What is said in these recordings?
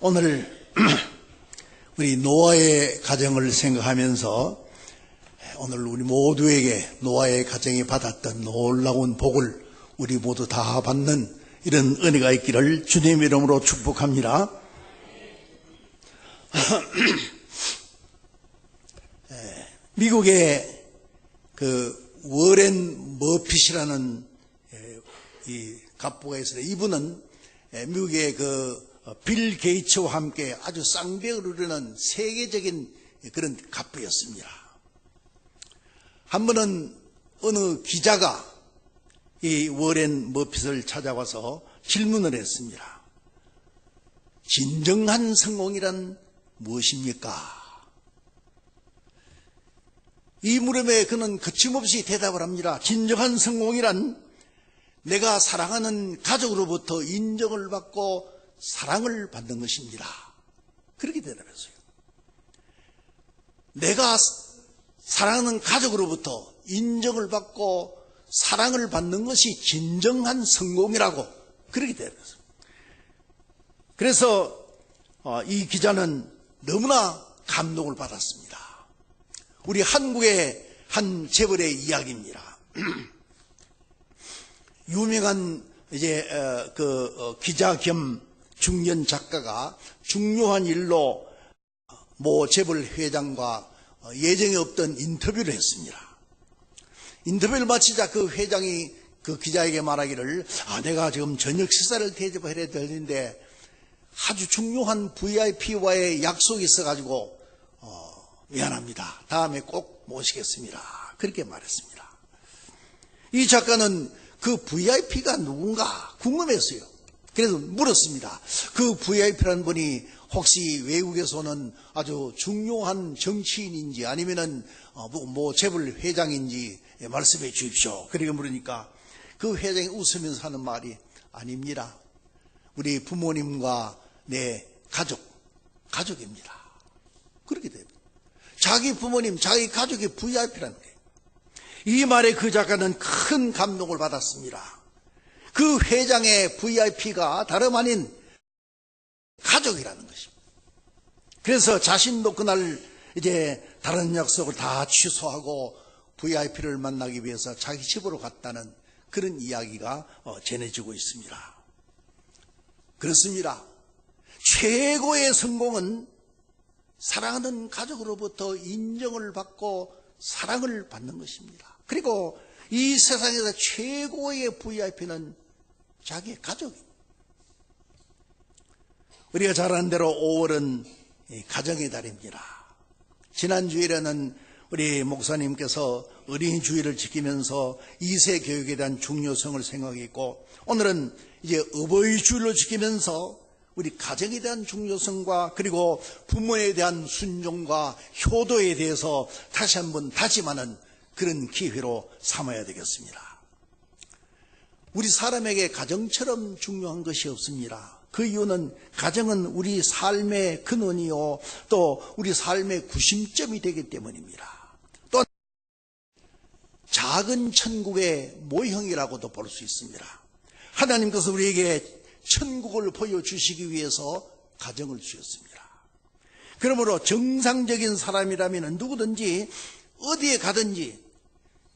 오늘 우리 노아의 가정을 생각하면서 오늘 우리 모두에게 노아의 가정이 받았던 놀라운 복을 우리 모두 다 받는 이런 은혜가 있기를 주님 이름으로 축복합니다. 미국의 그 워렌 머핏이라는 이 갑부가 있어요. 이분은 미국의 그 빌 게이츠와 함께 아주 쌍벽을 이루는 세계적인 그런 갑부였습니다. 한 번은 어느 기자가 이 워렌 머핏을 찾아와서 질문을 했습니다. 진정한 성공이란 무엇입니까? 이 물음에 그는 거침없이 대답을 합니다. 진정한 성공이란 내가 사랑하는 가족으로부터 인정을 받고 사랑을 받는 것입니다. 그렇게 대답했어요. 내가 사랑하는 가족으로부터 인정을 받고 사랑을 받는 것이 진정한 성공이라고 그렇게 대답했어요. 그래서 이 기자는 너무나 감동을 받았습니다. 우리 한국의 한 재벌의 이야기입니다. 유명한 기자 겸 중년 작가가 중요한 일로 모 재벌 회장과 예정에 없던 인터뷰를 했습니다. 인터뷰를 마치자 그 회장이 그 기자에게 말하기를 내가 지금 저녁 식사를 대접해야 되는데 아주 중요한 VIP와의 약속이 있어가지고 미안합니다. 다음에 꼭 모시겠습니다. 그렇게 말했습니다. 이 작가는 그 VIP가 누군가 궁금했어요. 그래서 물었습니다. 그 VIP라는 분이 혹시 외국에서 오는 아주 중요한 정치인인지 아니면은 뭐 재벌 회장인지 말씀해 주십시오. 그렇게 물으니까 그 회장이 웃으면서 하는 말이 아닙니다. 우리 부모님과 내 가족입니다. 그렇게 됩니다. 자기 부모님, 자기 가족이 VIP라는 거예요. 이 말에 그 작가는 큰 감동을 받았습니다. 그 회장의 VIP가 다름 아닌 가족이라는 것입니다. 그래서 자신도 그날 이제 다른 약속을 다 취소하고 VIP를 만나기 위해서 자기 집으로 갔다는 그런 이야기가 전해지고 있습니다. 그렇습니다. 최고의 성공은 사랑하는 가족으로부터 인정을 받고 사랑을 받는 것입니다. 그리고 이 세상에서 최고의 VIP는 자기의 가족입니다. 우리가 잘 아는 대로 5월은 가정의 달입니다. 지난 주일에는 우리 목사님께서 어린이 주일을 지키면서 2세 교육에 대한 중요성을 생각했고, 오늘은 이제 어버이 주일로 지키면서 우리 가정에 대한 중요성과 그리고 부모에 대한 순종과 효도에 대해서 다시 한번 다짐하는 그런 기회로 삼아야 되겠습니다. 우리 사람에게 가정처럼 중요한 것이 없습니다. 그 이유는 가정은 우리 삶의 근원이요 또 우리 삶의 구심점이 되기 때문입니다. 또 작은 천국의 모형이라고도 볼 수 있습니다. 하나님께서 우리에게 천국을 보여주시기 위해서 가정을 주셨습니다. 그러므로 정상적인 사람이라면 누구든지 어디에 가든지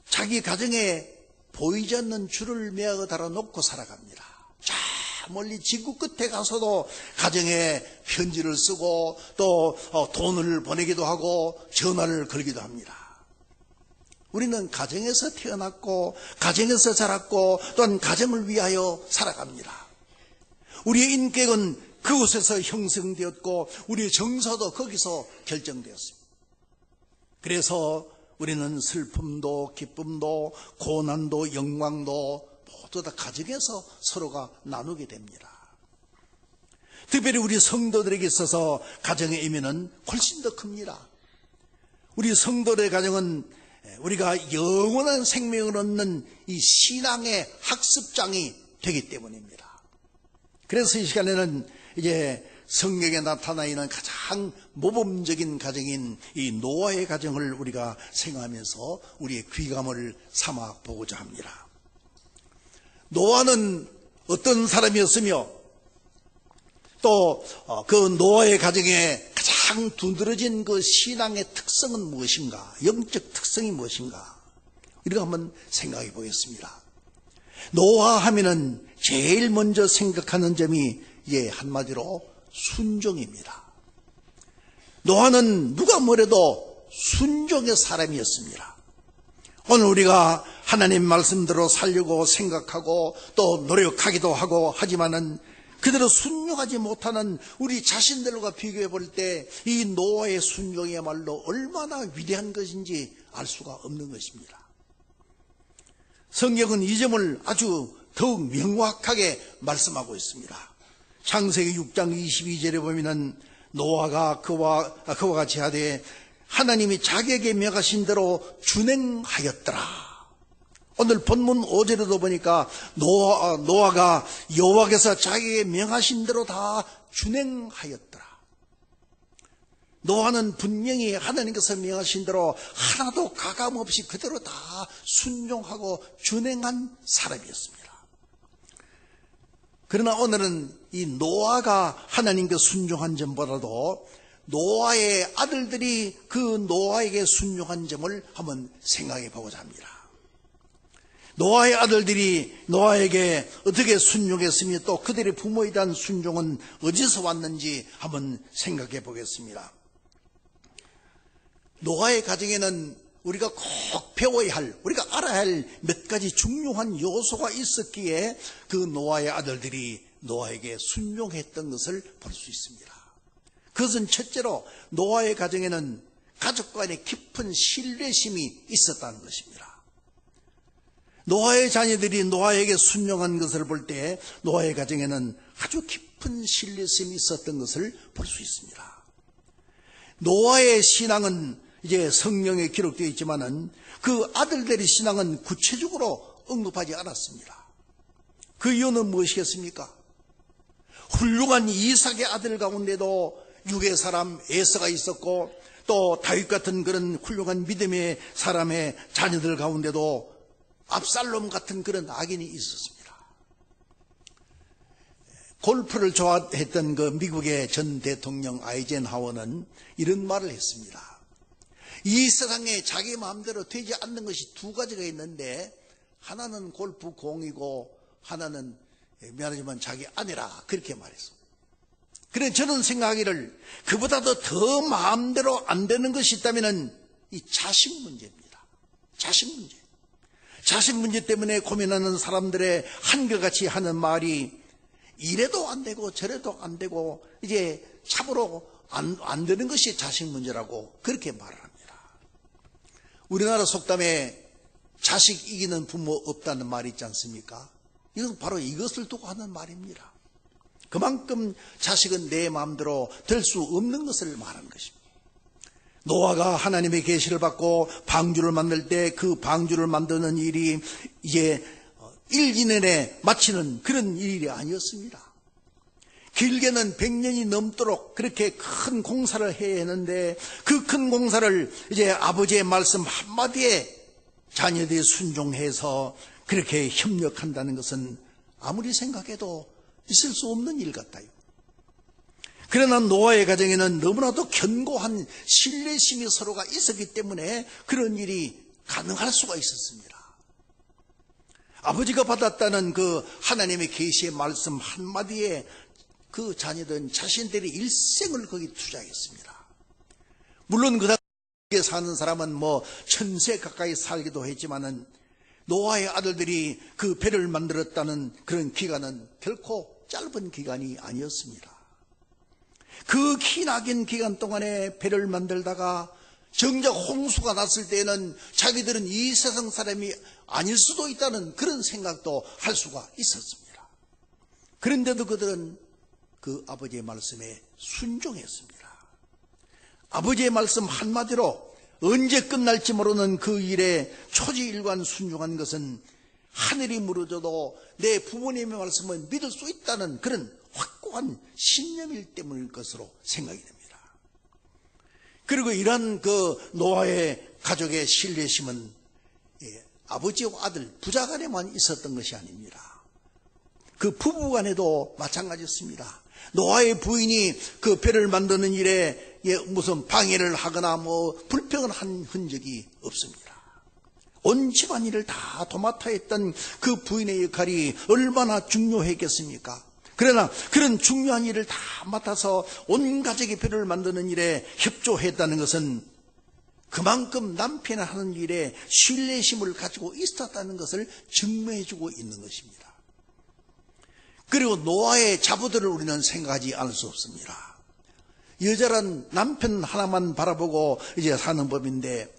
자기 가정에 보이지 않는 줄을 매어 달아놓고 살아갑니다. 저 멀리 지구 끝에 가서도 가정에 편지를 쓰고 또 돈을 보내기도 하고 전화를 걸기도 합니다. 우리는 가정에서 태어났고 가정에서 자랐고 또한 가정을 위하여 살아갑니다. 우리의 인격은 그곳에서 형성되었고 우리의 정서도 거기서 결정되었습니다. 그래서 우리는 슬픔도 기쁨도 고난도 영광도 모두 다 가정에서 서로가 나누게 됩니다. 특별히 우리 성도들에게 있어서 가정의 의미는 훨씬 더 큽니다. 우리 성도들의 가정은 우리가 영원한 생명을 얻는 이 신앙의 학습장이 되기 때문입니다. 그래서 이 시간에는 이제 성경에 나타나 있는 가장 모범적인 가정인 이 노아의 가정을 우리가 생각하면서 우리의 귀감을 삼아 보고자 합니다. 노아는 어떤 사람이었으며 또 그 노아의 가정에 가장 두드러진 그 신앙의 특성은 무엇인가? 영적 특성이 무엇인가? 이거 한번 생각해 보겠습니다. 노아 하면은 제일 먼저 생각하는 점이 한마디로 순종입니다. 노아는 누가 뭐래도 순종의 사람이었습니다. 오늘 우리가 하나님 말씀대로 살려고 생각하고 또 노력하기도 하고 하지만은 그대로 순종하지 못하는 우리 자신들과 비교해 볼 때 이 노아의 순종이야말로 얼마나 위대한 것인지 알 수가 없는 것입니다. 성경은 이 점을 아주 더욱 명확하게 말씀하고 있습니다. 창세기 6장 22절에 보면은 노아가 그와 같이 하되 하나님이 자기에게 명하신 대로 준행하였더라. 오늘 본문 5절에도 보니까 노아가 여호와께서 자기에게 명하신 대로 다 준행하였더라. 노아는 분명히 하나님께서 명하신 대로 하나도 가감없이 그대로 다 순종하고 준행한 사람이었습니다. 그러나 오늘은 이 노아가 하나님께 순종한 점보다도 노아의 아들들이 그 노아에게 순종한 점을 한번 생각해 보고자 합니다. 노아의 아들들이 노아에게 어떻게 순종했으며 또 그들의 부모에 대한 순종은 어디서 왔는지 한번 생각해 보겠습니다. 노아의 가정에는 우리가 꼭 배워야 할, 우리가 알아야 할 몇 가지 중요한 요소가 있었기에 그 노아의 아들들이 노아에게 순종했던 것을 볼 수 있습니다. 그것은 첫째로 노아의 가정에는 가족 간의 깊은 신뢰심이 있었다는 것입니다. 노아의 자녀들이 노아에게 순종한 것을 볼 때 노아의 가정에는 아주 깊은 신뢰심이 있었던 것을 볼 수 있습니다. 노아의 신앙은 이제 성경에 기록되어 있지만은 그 아들들의 신앙은 구체적으로 언급하지 않았습니다. 그 이유는 무엇이겠습니까? 훌륭한 이삭의 아들 가운데도 육의 사람 에서가 있었고 또 다윗 같은 그런 훌륭한 믿음의 사람의 자녀들 가운데도 압살롬 같은 그런 악인이 있었습니다. 골프를 좋아했던 그 미국의 전 대통령 아이젠하워는 이런 말을 했습니다. 이 세상에 자기 마음대로 되지 않는 것이 두 가지가 있는데 하나는 골프 공이고 하나는 미안하지만 자기 아내라, 그렇게 말했습니다. 그래 저는 생각하기를 그보다도 더 마음대로 안 되는 것이 있다면 이 자식 문제입니다. 자식 문제. 자식 문제 때문에 고민하는 사람들의 한결같이 하는 말이 이래도 안 되고 저래도 안 되고 이제 참으로 안 되는 것이 자식 문제라고 그렇게 말을 합니다. 우리나라 속담에 자식 이기는 부모 없다는 말이 있지 않습니까? 이것은 바로 이것을 두고 하는 말입니다. 그만큼 자식은 내 마음대로 될 수 없는 것을 말하는 것입니다. 노아가 하나님의 계시를 받고 방주를 만들 때 그 방주를 만드는 일이 이제 1~2년에 마치는 그런 일이 아니었습니다. 길게는 100년이 넘도록 그렇게 큰 공사를 해야 했는데 그 큰 공사를 이제 아버지의 말씀 한마디에 자녀들이 순종해서 그렇게 협력한다는 것은 아무리 생각해도 있을 수 없는 일 같아요. 그러나 노아의 가정에는 너무나도 견고한 신뢰심이 서로가 있었기 때문에 그런 일이 가능할 수가 있었습니다. 아버지가 받았다는 그 하나님의 계시의 말씀 한마디에 그 자녀들은 자신들의 일생을 거기 투자했습니다. 물론 그 당시에 사는 사람은 뭐 1000세 가까이 살기도 했지만은 노아의 아들들이 그 배를 만들었다는 그런 기간은 결코 짧은 기간이 아니었습니다. 그 기나긴 기간 동안에 배를 만들다가 정작 홍수가 났을 때에는 자기들은 이 세상 사람이 아닐 수도 있다는 그런 생각도 할 수가 있었습니다. 그런데도 그들은 그 아버지의 말씀에 순종했습니다. 아버지의 말씀 한마디로 언제 끝날지 모르는 그 일에 초지일관 순종한 것은 하늘이 무너져도 내 부모님의 말씀을 믿을 수 있다는 그런 확고한 신념일 때문일 것으로 생각이 됩니다. 그리고 이러한 그 노아의 가족의 신뢰심은 아버지와 아들 부자간에만 있었던 것이 아닙니다. 그 부부간에도 마찬가지였습니다. 노아의 부인이 그 배를 만드는 일에 무슨 방해를 하거나 불평을 한 흔적이 없습니다. 온 집안일을 다 도맡아 했던 그 부인의 역할이 얼마나 중요했겠습니까? 그러나 그런 중요한 일을 다 맡아서 온 가족의 배를 만드는 일에 협조했다는 것은 그만큼 남편이 하는 일에 신뢰심을 가지고 있었다는 것을 증명해주고 있는 것입니다. 그리고 노아의 자부들을 우리는 생각하지 않을 수 없습니다. 여자란 남편 하나만 바라보고 이제 사는 법인데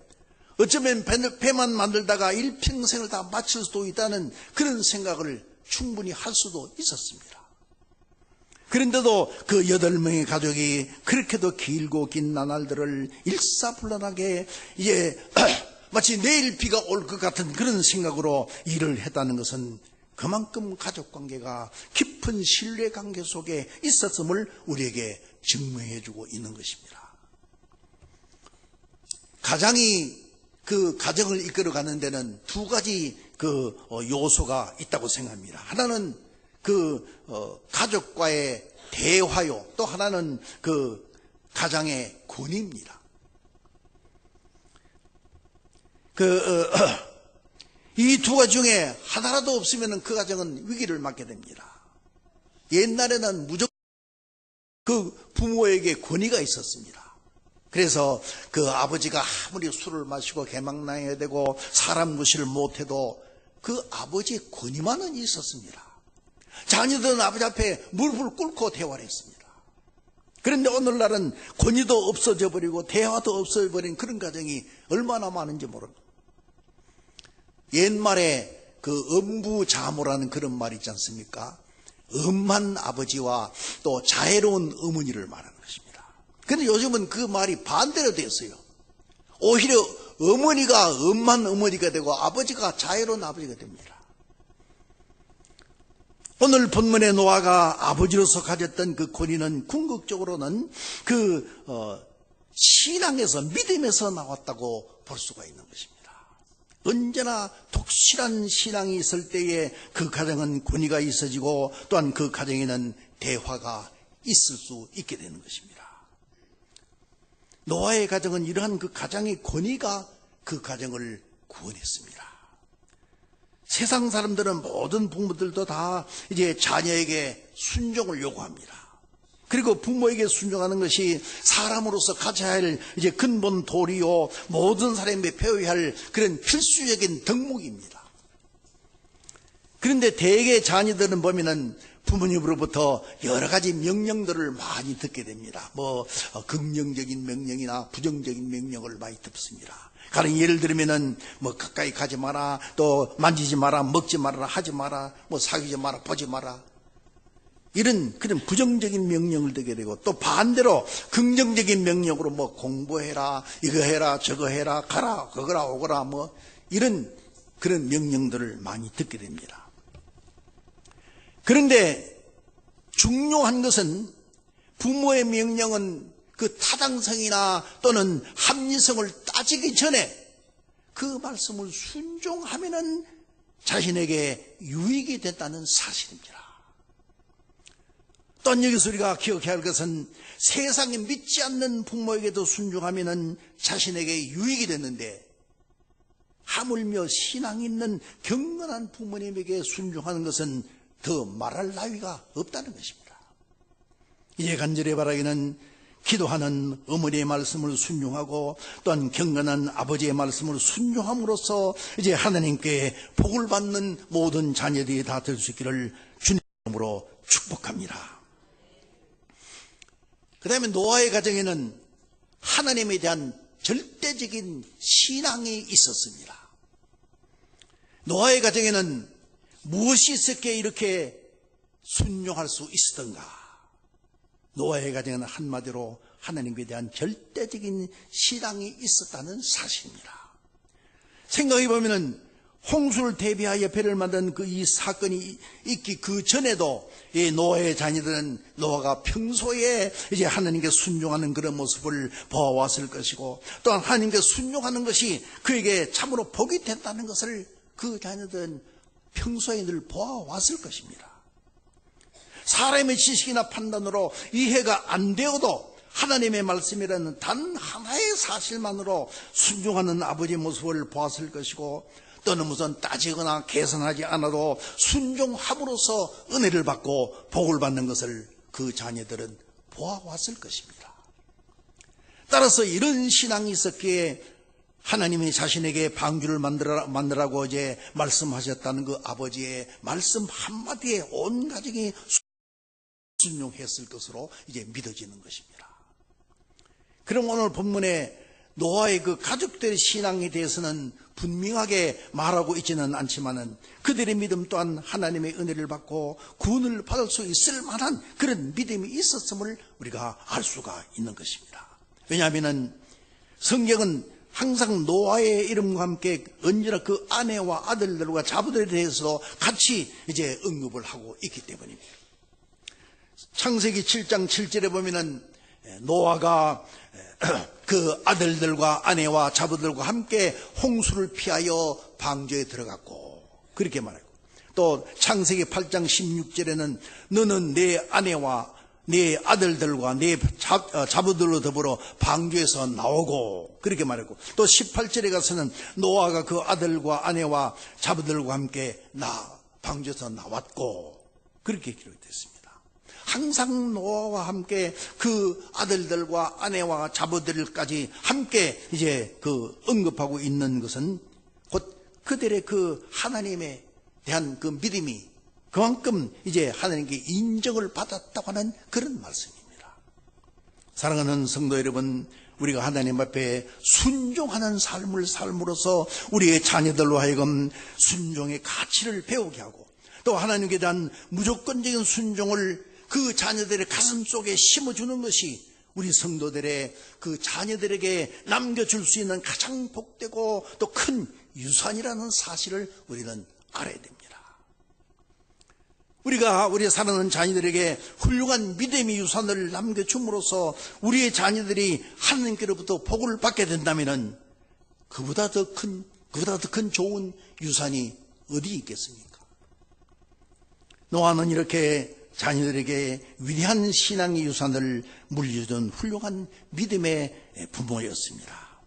어쩌면 배만 만들다가 일평생을 다 마칠 수도 있다는 그런 생각을 충분히 할 수도 있었습니다. 그런데도 그 8명의 가족이 그렇게도 길고 긴 나날들을 일사불란하게 마치 내일 비가 올 것 같은 그런 생각으로 일을 했다는 것은 그만큼 가족관계가 깊은 신뢰관계 속에 있었음을 우리에게 증명해주고 있는 것입니다. 가장이 그 가정을 이끌어가는 데는 두 가지 그 요소가 있다고 생각합니다. 하나는 그 가족과의 대화요, 또 하나는 그 가장의 권위입니다. 이 두 가지 중에 하나라도 없으면 그 가정은 위기를 맞게 됩니다. 옛날에는 무조건 그 부모에게 권위가 있었습니다. 그래서 그 아버지가 아무리 술을 마시고 개망나해야 되고 사람 무시를 못해도 그 아버지의 권위만은 있었습니다. 자녀들은 아버지 앞에 무릎을 꿇고 대화를 했습니다. 그런데 오늘날은 권위도 없어져 버리고 대화도 없어져 버린 그런 가정이 얼마나 많은지 모릅니다. 옛말에 그 엄부자모라는 그런 말이 있지 않습니까? 엄한 아버지와 또 자애로운 어머니를 말하는 것입니다. 그런데 요즘은 그 말이 반대로 됐어요. 오히려 어머니가 엄한 어머니가 되고 아버지가 자애로운 아버지가 됩니다. 오늘 본문의 노아가 아버지로서 가졌던 그 권위는 궁극적으로는 신앙에서 믿음에서 나왔다고 볼 수가 있는 것입니다. 언제나 독실한 신앙이 있을 때에 그 가정은 권위가 있어지고 또한 그 가정에는 대화가 있을 수 있게 되는 것입니다. 노아의 가정은 이러한 그 가정의 권위가 그 가정을 구원했습니다. 세상 사람들은 모든 부모들도 다 이제 자녀에게 순종을 요구합니다. 그리고 부모에게 순종하는 것이 사람으로서 가져야 할 이제 근본 도리요, 모든 사람이 배워야 할 그런 필수적인 덕목입니다. 그런데 대개 자녀들은 보면은 부모님으로부터 여러 가지 명령들을 많이 듣게 됩니다. 긍정적인 명령이나 부정적인 명령을 많이 듣습니다. 가령 예를 들면은 가까이 가지 마라, 또 만지지 마라, 먹지 마라, 하지 마라, 사귀지 마라, 보지 마라. 이런 그런 부정적인 명령을 듣게 되고, 또 반대로 긍정적인 명령으로 공부해라, 이거 해라, 저거 해라, 가라, 거거라, 오거라, 이런 그런 명령들을 많이 듣게 됩니다. 그런데 중요한 것은 부모의 명령은 그 타당성이나 또는 합리성을 따지기 전에 그 말씀을 순종하면은 자신에게 유익이 됐다는 사실입니다. 또한 여기서 우리가 기억해야 할 것은 세상에 믿지 않는 부모에게도 순종하면은 자신에게 유익이 됐는데 하물며 신앙 있는 경건한 부모님에게 순종하는 것은 더 말할 나위가 없다는 것입니다. 이제 간절히 바라기는 기도하는 어머니의 말씀을 순종하고 또한 경건한 아버지의 말씀을 순종함으로써 이제 하나님께 복을 받는 모든 자녀들이 다 될 수 있기를 주님으로 축복합니다. 그 다음에 노아의 가정에는 하나님에 대한 절대적인 신앙이 있었습니다. 노아의 가정에는 무엇이 있었기에 이렇게 순종할 수 있었던가? 노아의 가정에는 한마디로 하나님에 대한 절대적인 신앙이 있었다는 사실입니다. 생각해 보면은 홍수를 대비하여 배를 만든 이 사건이 있기 그 전에도 이 노아의 자녀들은 노아가 평소에 이제 하나님께 순종하는 그런 모습을 보아왔을 것이고, 또한 하나님께 순종하는 것이 그에게 참으로 복이 됐다는 것을 그 자녀들은 평소에 늘 보아왔을 것입니다. 사람의 지식이나 판단으로 이해가 안 되어도 하나님의 말씀이라는 단 하나의 사실만으로 순종하는 아버지의 모습을 보았을 것이고, 또는 무슨 따지거나 계산하지 않아도 순종함으로써 은혜를 받고 복을 받는 것을 그 자녀들은 보아왔을 것입니다. 따라서 이런 신앙이 있었기에 하나님이 자신에게 방주를 만들라고 이제 말씀하셨다는 그 아버지의 말씀 한마디에 온 가정이 순종했을 것으로 이제 믿어지는 것입니다. 그럼 오늘 본문에 노아의 그 가족들의 신앙에 대해서는 분명하게 말하고 있지는 않지만은 그들의 믿음 또한 하나님의 은혜를 받고 구원을 받을 수 있을 만한 그런 믿음이 있었음을 우리가 알 수가 있는 것입니다. 왜냐하면은 성경은 항상 노아의 이름과 함께 언제나 그 아내와 아들들과 자부들에 대해서도 같이 이제 언급을 하고 있기 때문입니다. 창세기 7장 7절에 보면은 노아가 그 아들들과 아내와 자부들과 함께 홍수를 피하여 방주에 들어갔고, 그렇게 말하고, 또 창세기 8장 16절에는 너는 내 아내와 네 아들들과 네 자부들로 더불어 방주에서 나오고, 그렇게 말했고, 또 18절에 가서는 노아가 그 아들과 아내와 자부들과 함께 방주에서 나왔고, 그렇게 기록됐습니다. 항상 노아와 함께 그 아들들과 아내와 자부들까지 함께 이제 그 언급하고 있는 것은 곧 그들의 그 하나님에 대한 그 믿음이 그만큼 이제 하나님께 인정을 받았다고 하는 그런 말씀입니다. 사랑하는 성도 여러분, 우리가 하나님 앞에 순종하는 삶을 삶으로써 우리의 자녀들로 하여금 순종의 가치를 배우게 하고, 또 하나님께 대한 무조건적인 순종을 그 자녀들의 가슴 속에 심어주는 것이 우리 성도들의 그 자녀들에게 남겨줄 수 있는 가장 복되고 또 큰 유산이라는 사실을 우리는 알아야 됩니다. 우리가 우리 사랑하는 자녀들에게 훌륭한 믿음의 유산을 남겨줌으로써 우리의 자녀들이 하나님께로부터 복을 받게 된다면 그보다 더 큰 좋은 유산이 어디 있겠습니까? 노아는 이렇게 자녀들에게 위대한 신앙의 유산을 물려준 훌륭한 믿음의 부모였습니다.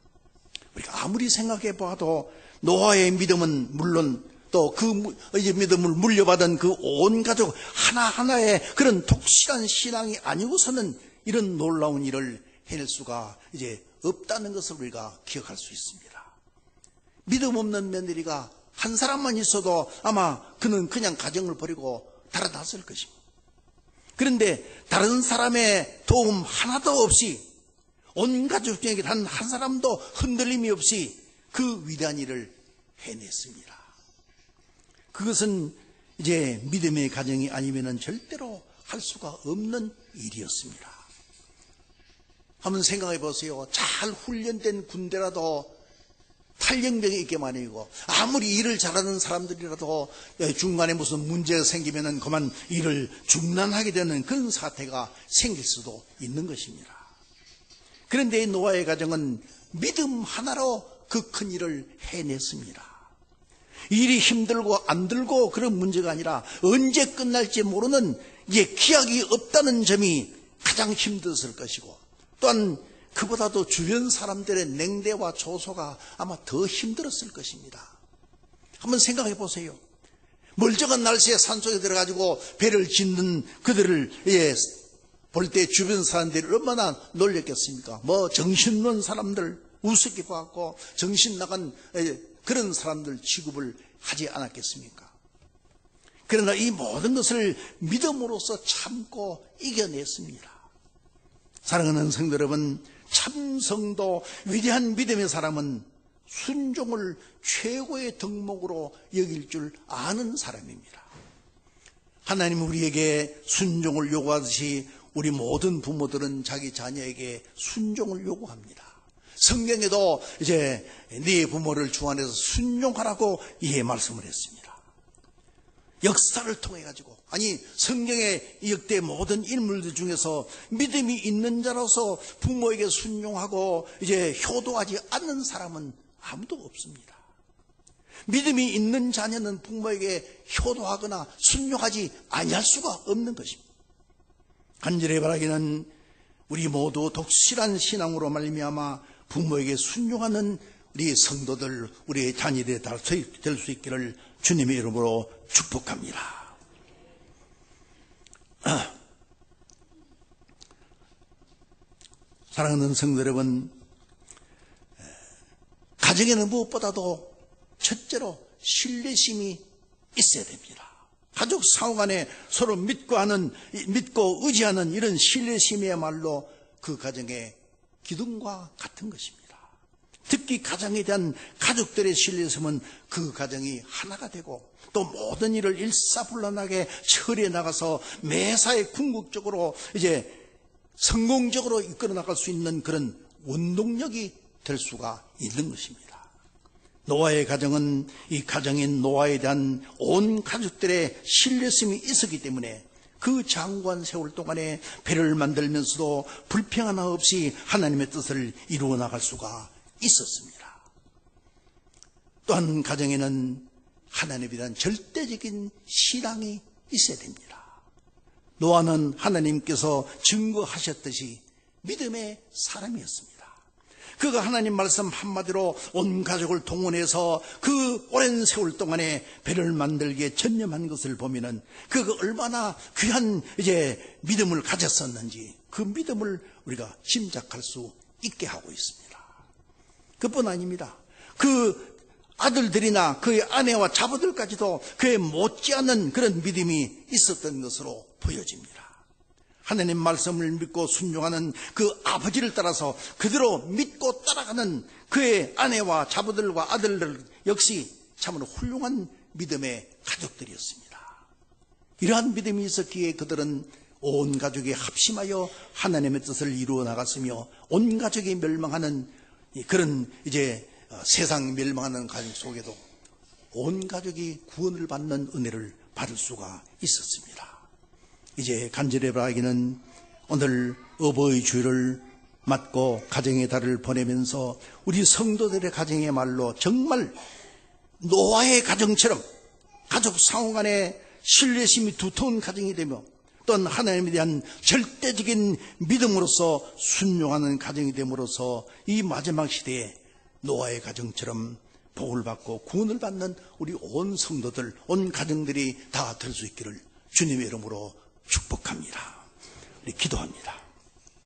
우리가 아무리 생각해 봐도 노아의 믿음은 물론 또 그 믿음을 물려받은 그 온 가족 하나하나의 그런 독실한 신앙이 아니고서는 이런 놀라운 일을 해낼 수가 이제 없다는 것을 우리가 기억할 수 있습니다. 믿음 없는 며느리가 한 사람만 있어도 아마 그는 그냥 가정을 버리고 달아났을 것입니다. 그런데 다른 사람의 도움 하나도 없이 온 가족 중에 단 한 사람도 흔들림이 없이 그 위대한 일을 해냈습니다. 그것은 이제 믿음의 가정이 아니면은 절대로 할 수가 없는 일이었습니다. 한번 생각해 보세요. 잘 훈련된 군대라도 탈영병이 있게 마련이고, 아무리 일을 잘하는 사람들이라도 중간에 무슨 문제가 생기면은 그만 일을 중단하게 되는 그런 사태가 생길 수도 있는 것입니다. 그런데 노아의 가정은 믿음 하나로 그 큰 일을 해냈습니다. 일이 힘들고 안 들고 그런 문제가 아니라 언제 끝날지 모르는 이제 기약이 없다는 점이 가장 힘들었을 것이고, 또한 그보다도 주변 사람들의 냉대와 조소가 아마 더 힘들었을 것입니다. 한번 생각해 보세요. 멀쩡한 날씨에 산속에 들어가지고 배를 짓는 그들을 볼 때 주변 사람들이 얼마나 놀랬겠습니까? 뭐 정신없는 사람들 우습게 봐갖고 정신 나간 그런 사람들 취급을 하지 않았겠습니까? 그러나 이 모든 것을 믿음으로써 참고 이겨냈습니다. 사랑하는 성도 여러분, 참성도 위대한 믿음의 사람은 순종을 최고의 덕목으로 여길 줄 아는 사람입니다. 하나님은 우리에게 순종을 요구하듯이 우리 모든 부모들은 자기 자녀에게 순종을 요구합니다. 성경에도 이제 네 부모를 주 안에서 순종하라고 말씀을 했습니다. 역사를 통해 가지고, 아니 성경의 역대 모든 인물들 중에서 믿음이 있는 자로서 부모에게 순종하고 이제 효도하지 않는 사람은 아무도 없습니다. 믿음이 있는 자녀는 부모에게 효도하거나 순종하지 아니할 수가 없는 것입니다. 간절히 바라기는 우리 모두 독실한 신앙으로 말미암아 부모에게 순종하는 우리 성도들, 우리의 자녀들이 다 될 수 있기를 주님의 이름으로 축복합니다. 사랑하는 성도 여러분, 가정에는 무엇보다도 첫째로 신뢰심이 있어야 됩니다. 가족 상호 간에 서로 믿고 의지하는 이런 신뢰심이야말로 그 가정의 기둥과 같은 것입니다. 특히 가정에 대한 가족들의 신뢰심은 그 가정이 하나가 되고 또 모든 일을 일사불란하게 처리해 나가서 매사에 궁극적으로 성공적으로 이끌어 나갈 수 있는 그런 원동력이 될 수가 있는 것입니다. 노아의 가정은 이 가정인 노아에 대한 온 가족들의 신뢰심이 있었기 때문에 그 장구한 세월 동안에 배를 만들면서도 불평 하나 없이 하나님의 뜻을 이루어 나갈 수가 있었습니다. 또한 가정에는 하나님에 대한 절대적인 신앙이 있어야 됩니다. 노아는 하나님께서 증거하셨듯이 믿음의 사람이었습니다. 그가 하나님 말씀 한마디로 온 가족을 동원해서 그 오랜 세월 동안에 배를 만들기에 전념한 것을 보면은 그가 얼마나 귀한 믿음을 가졌었는지 그 믿음을 우리가 짐작할 수 있게 하고 있습니다. 그뿐 아닙니다. 그 아들들이나 그의 아내와 자부들까지도 그의 못지않은 그런 믿음이 있었던 것으로 보여집니다. 하나님 말씀을 믿고 순종하는 그 아버지를 따라서 그대로 믿고 따라가는 그의 아내와 자부들과 아들들 역시 참으로 훌륭한 믿음의 가족들이었습니다. 이러한 믿음이 있었기에 그들은 온 가족이 합심하여 하나님의 뜻을 이루어 나갔으며 온 가족이 멸망하는 그런 세상 멸망하는 가족 속에도 온 가족이 구원을 받는 은혜를 받을 수가 있었습니다. 이제 간절히 바라기는 오늘 어버이 주일을 맞고 가정의 달을 보내면서 우리 성도들의 가정의 말로 정말 노아의 가정처럼 가족 상호 간에 신뢰심이 두터운 가정이 되며 또한 하나님에 대한 절대적인 믿음으로서 순종하는 가정이 됨으로써 이 마지막 시대에 노아의 가정처럼 복을 받고 구원을 받는 우리 온 성도들, 온 가정들이 다 될 수 있기를 주님의 이름으로 축복합니다. 우리 기도합니다.